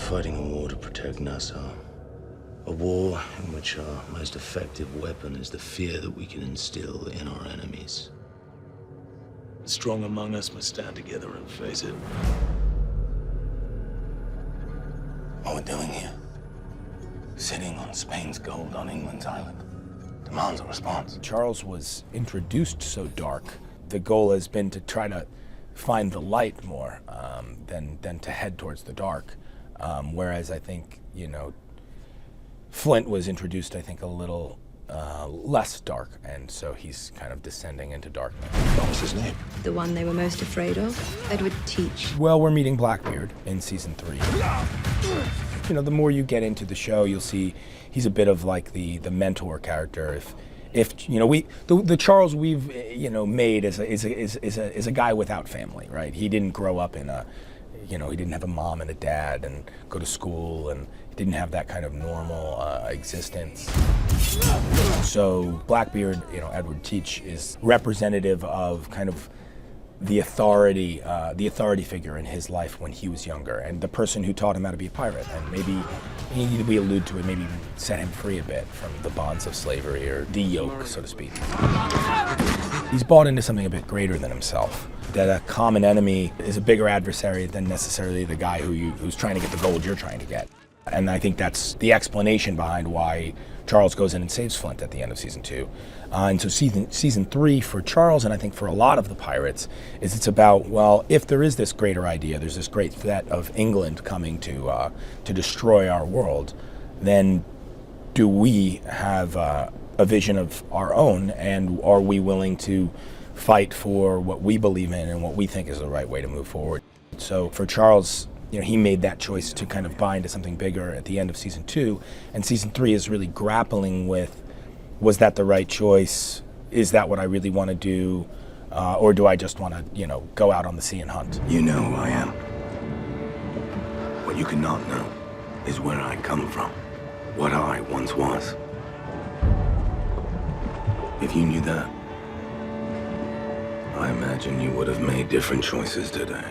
fighting a war to protect Nassau. A war in which our most effective weapon is the fear that we can instill in our enemies. The strong among us must stand together and face it. What we're doing here, sitting on Spain's gold on England's island, demands a response. Charles was introduced so dark. The goal has been to try to find the light more than to head towards the dark. Whereas I think, Flint was introduced, I think, a little less dark, and so he's kind of descending into darkness. What was his name? The one they were most afraid of, Edward Teach. Well, we're meeting Blackbeard in season 3. The more you get into the show, you'll see he's a bit of like the mentor character. If the Charles we've made is a guy without family, right? He didn't grow up in he didn't have a mom and a dad and go to school, and he didn't have that kind of normal existence. So Blackbeard, Edward Teach, is representative of kind of the authority figure in his life when he was younger, and the person who taught him how to be a pirate, and maybe we allude to it, maybe even set him free a bit from the bonds of slavery, or the yoke, so to speak. He's bought into something a bit greater than himself, that a common enemy is a bigger adversary than necessarily the guy who's trying to get the gold you're trying to get. And I think that's the explanation behind why Charles goes in and saves Flint at the end of season 2. And so season 3 for Charles, and I think for a lot of the pirates, it's about, well, if there is this greater idea, there's this great threat of England coming to destroy our world, then do we have a vision of our own, and are we willing to fight for what we believe in and what we think is the right way to move forward? So for Charles, he made that choice to kind of buy into something bigger at the end of season 2, and season 3 is really grappling with, was that the right choice? Is that what I really want to do? Or do I just want to, go out on the sea and hunt? You know who I am. What you cannot know is where I come from, what I once was. If you knew that, I imagine you would have made different choices today.